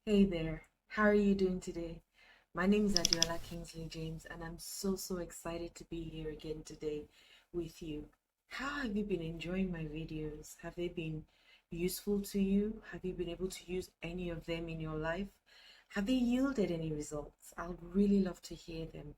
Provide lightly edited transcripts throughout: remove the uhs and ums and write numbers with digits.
Hey there, how are you doing today? My name is Adeola.kjv, and I'm so excited to be here again today with you. How have you been enjoying my videos? Have they been useful to you? Have you been able to use any of them in your life? Have they yielded any results? I'd really love to hear them,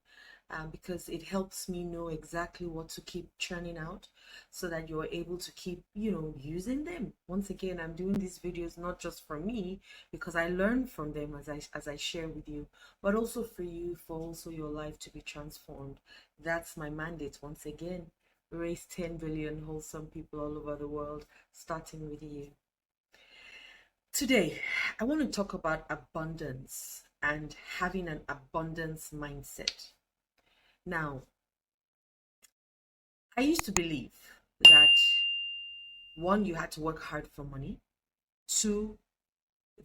because it helps me know exactly what to keep churning out so that you're able to keep, using them. Once again, I'm doing these videos not just for me, because I learn from them as I share with you, but also for you, for also your life to be transformed. That's my mandate. Once again, raise 10 billion wholesome people all over the world, starting with you. Today, I want to talk about abundance and having an abundance mindset. Now, I used to believe that one, you had to work hard for money. Two,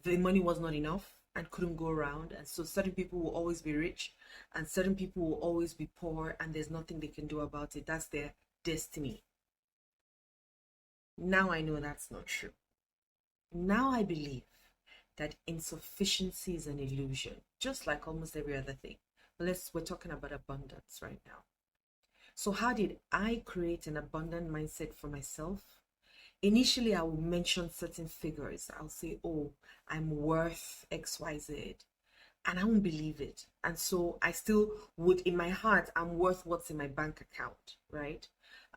the money was not enough and couldn't go around. And so certain people will always be rich and certain people will always be poor and there's nothing they can do about it. That's their destiny. Now I know that's not true. Now I believe that insufficiency is an illusion, just like almost every other thing. But we're talking about abundance right now. So how did I create an abundant mindset for myself? Initially, I will mention certain figures. I'll say, oh, I'm worth XYZ. And I won't believe it. And so I still would, in my heart, I'm worth what's in my bank account, right?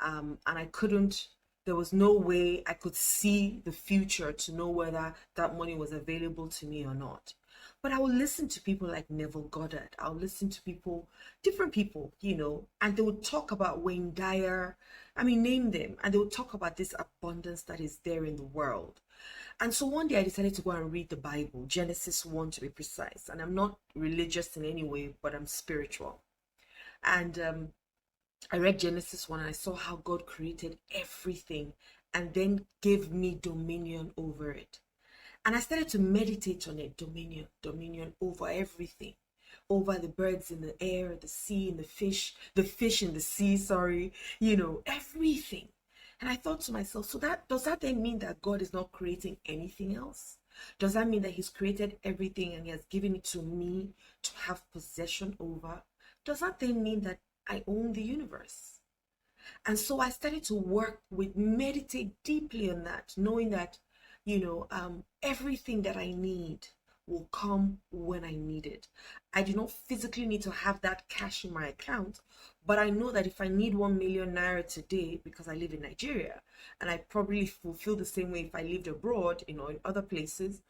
And I couldn't, there was no way I could see the future to know whether that money was available to me or not. But I would listen to people like Neville Goddard. I'll listen to people, different people, and they would talk about Wayne Dyer. I mean, name them. And they would talk about this abundance that is there in the world. And so one day I decided to go and read the Bible, Genesis 1 to be precise. And I'm not religious in any way, but I'm spiritual. And I read Genesis 1 and I saw how God created everything and then gave me dominion over it. And I started to meditate on it, dominion over everything, over the birds in the air, the sea and the fish in the sea, sorry, everything. And I thought to myself, so that does that then mean that God is not creating anything else? Does that mean that He's created everything and He has given it to me to have possession over? Does that then mean that I own the universe? And so I started to meditate deeply on that, knowing that, everything that I need will come when I need it. I do not physically need to have that cash in my account, but I know that if I need 1 million naira today because I live in Nigeria, and I probably will feel the same way if I lived abroad, in other places,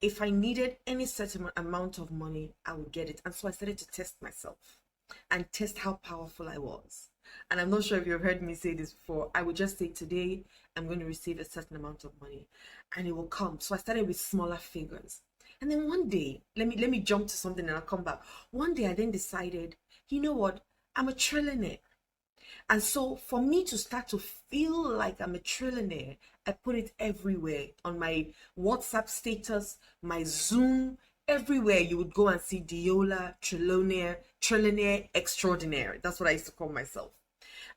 if I needed any certain amount of money, I would get it. And so I started to test myself and test how powerful I was. And I'm not sure if you've heard me say this before. I would just say, today I'm going to receive a certain amount of money and it will come. So I started with smaller figures. And then one day, let me jump to something and I'll come back. One day I then decided, you know what? I'm a trillionaire. And so for me to start to feel like I'm a trillionaire, I put it everywhere on my WhatsApp status, my Zoom, everywhere you would go and see Diola, trillionaire extraordinary. That's what I used to call myself.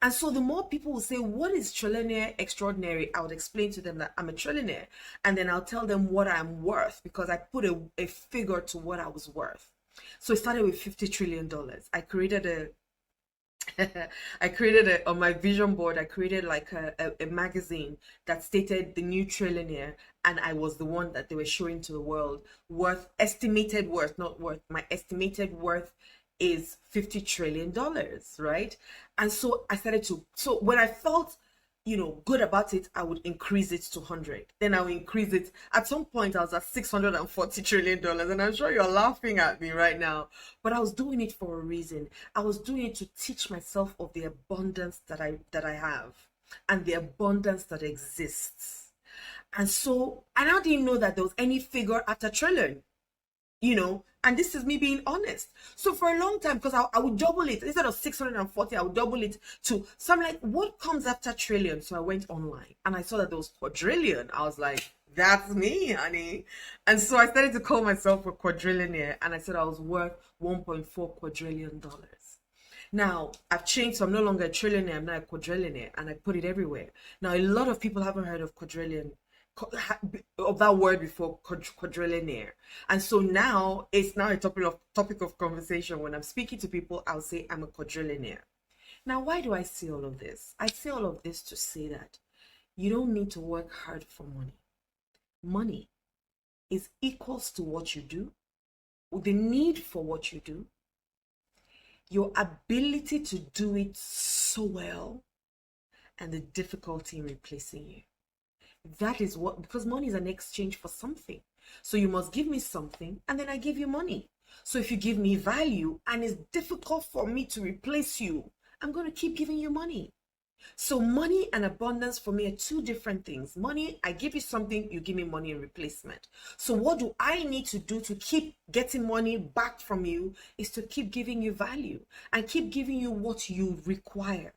And so the more people will say, what is trillionaire extraordinary? I would explain to them that I'm a trillionaire. And then I'll tell them what I'm worth because I put a figure to what I was worth. So it started with $50 trillion. I created a on my vision board. I created like a magazine that stated the new trillionaire, and I was the one that they were showing to the world. Estimated worth, not worth. My estimated worth is $50 trillion, right? And so I started to. So when I felt good about it, I would increase it to 100. Then I would increase it. At some point, I was at $640 trillion. And I'm sure you're laughing at me right now. But I was doing it for a reason. I was doing it to teach myself of the abundance that I have and the abundance that exists. And so, and I didn't know that there was any figure after trillion. And this is me being honest. So for a long time, because I would double it instead of 640, I would double it to. So I'm like, what comes after trillion? So I went online and I saw that there was quadrillion. I was like, that's me, honey. And so I started to call myself a quadrillionaire, and I said I was worth $1.4 quadrillion. Now I've changed, so I'm no longer a trillionaire, I'm now a quadrillionaire, and I put it everywhere. Now a lot of people haven't heard of quadrillion of that word before, quadrillionaire. And so now it's now a topic of conversation. When I'm speaking to people, I'll say I'm a quadrillionaire. Now, why do I say all of this? I say all of this to say that you don't need to work hard for money. Money is equals to what you do, the need for what you do, your ability to do it so well, and the difficulty in replacing you. That is what, because money is an exchange for something. So you must give me something and then I give you money. So if you give me value and it's difficult for me to replace you, I'm going to keep giving you money. So money and abundance for me are two different things. Money, I give you something, you give me money in replacement. So what do I need to do to keep getting money back from you is to keep giving you value and keep giving you what you require.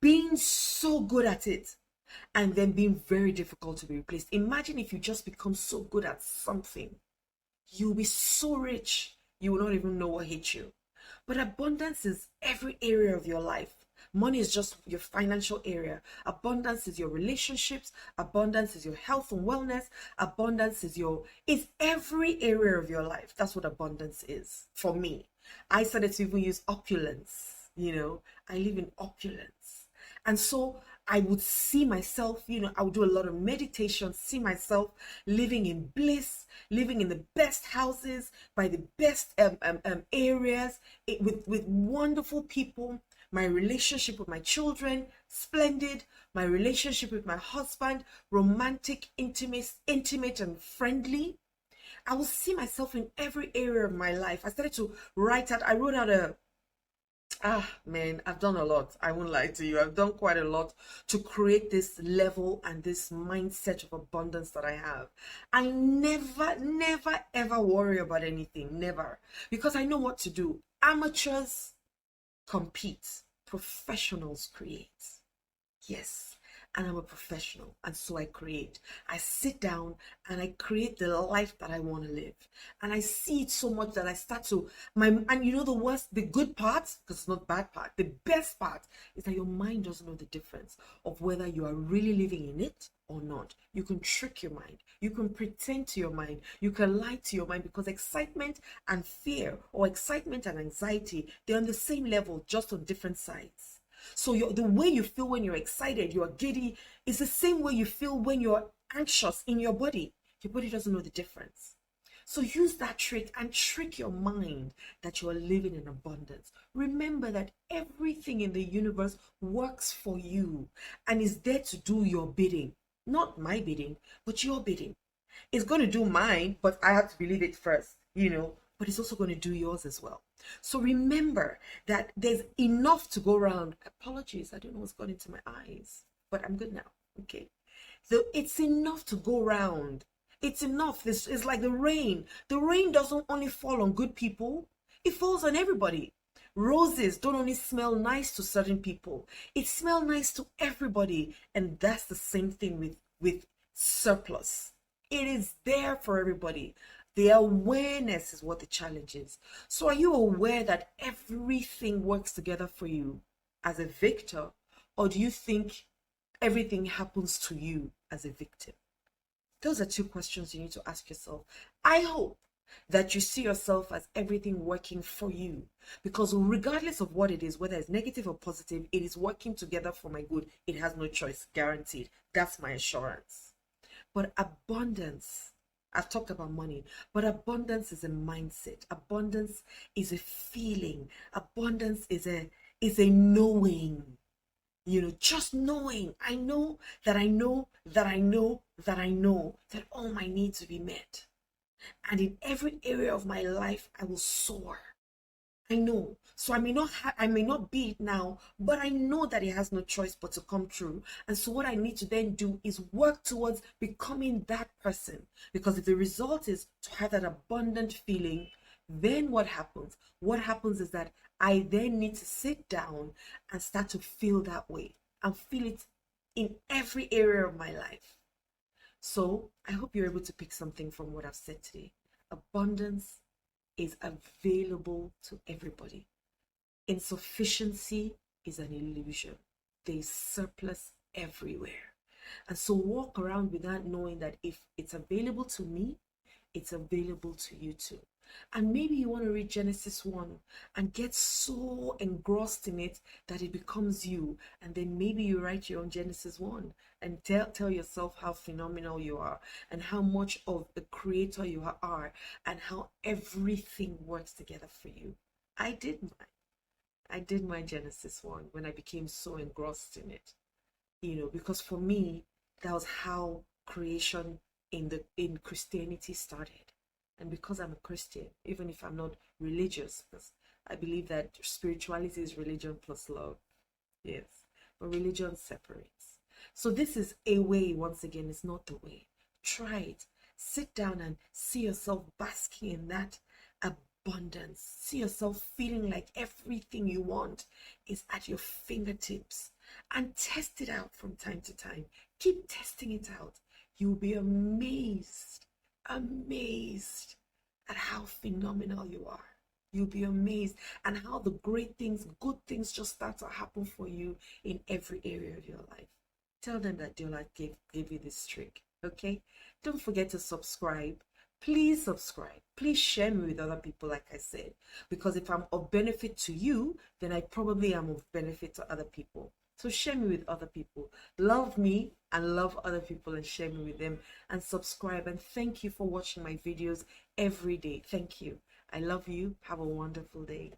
Being so good at it and then being very difficult to be replaced. Imagine if you just become so good at something. You'll be so rich, you will not even know what hit you. But abundance is every area of your life. Money is just your financial area. Abundance is your relationships. Abundance is your health and wellness. Abundance is every area of your life. That's what abundance is for me. I started to even use opulence. I live in opulence. And so I would see myself, I would do a lot of meditation, see myself living in bliss, living in the best houses, by the best areas, with wonderful people. My relationship with my children, splendid. My relationship with my husband, romantic, intimate and friendly. I will see myself in every area of my life. I started to I wrote out I've done a lot. I won't lie to you. I've done quite a lot to create this level and this mindset of abundance that I have. I never, ever worry about anything. Never. Because I know what to do. Amateurs compete. Professionals create. Yes. And I'm a professional, and so I create. I sit down and I create the life that I want to live. And I see it so much that I start to the good part, because it's not bad part, the best part is that your mind doesn't know the difference of whether you are really living in it or not. You can trick your mind. You can pretend to your mind. You can lie to your mind, because excitement and fear, or excitement and anxiety, they're on the same level, just on different sides. So the way you feel when you're excited, you're giddy, is the same way you feel when you're anxious in your body. Your body doesn't know the difference. So use that trick and trick your mind that you are living in abundance. Remember that everything in the universe works for you and is there to do your bidding. Not my bidding, but your bidding. It's going to do mine, but I have to believe it first, but it's also going to do yours as well. So remember that there's enough to go around. Apologies, I don't know what's gone into my eyes, but I'm good now. Okay. So it's enough to go around. It's enough. This is like the rain. The rain doesn't only fall on good people, it falls on everybody. Roses don't only smell nice to certain people, it smells nice to everybody. And that's the same thing with surplus. It is there for everybody. The awareness is what the challenge is. So are you aware that everything works together for you as a victor, or do you think everything happens to you as a victim? Those are two questions you need to ask yourself. I hope that you see yourself as everything working for you, because regardless of what it is, whether it's negative or positive, it is working together for my good. It has no choice, guaranteed. That's my assurance. But abundance, I've talked about money, but abundance is a mindset. Abundance is a feeling. Abundance is a knowing. Just knowing. I know that I know that I know that I know that all my needs will be met. And in every area of my life, I will soar. I know. So I may not be it now, but I know that it has no choice but to come true. And so what I need to then do is work towards becoming that person. Because if the result is to have that abundant feeling, then what happens? What happens is that I then need to sit down and start to feel that way and feel it in every area of my life. So I hope you're able to pick something from what I've said today. Abundance is available to everybody. Insufficiency is an illusion. There is surplus everywhere. And so walk around with that, knowing that if it's available to me, it's available to you too. And maybe you want to read Genesis 1 and get so engrossed in it that it becomes you. And then maybe you write your own Genesis 1 and tell yourself how phenomenal you are and how much of the creator you are and how everything works together for you. I did mine. I did my Genesis 1 when I became so engrossed in it. Because for me, that was how creation in Christianity started. And because I'm a Christian, even if I'm not religious, because I believe that spirituality is religion plus love. Yes. But religion separates. So this is a way, once again, it's not the way. Try it. Sit down and see yourself basking in that abundance. See yourself feeling like everything you want is at your fingertips. And test it out from time to time. Keep testing it out. You'll be amazed at how phenomenal you are. You'll be amazed and how the great things, good things just start to happen for you in every area of your life. Tell them that Adeola gave you this trick, okay? Don't forget to subscribe. Please subscribe. Please share me with other people, like I said, because if I'm of benefit to you, then I probably am of benefit to other people. So share me with other people. Love me and love other people and share me with them and subscribe. And thank you for watching my videos every day. Thank you. I love you. Have a wonderful day.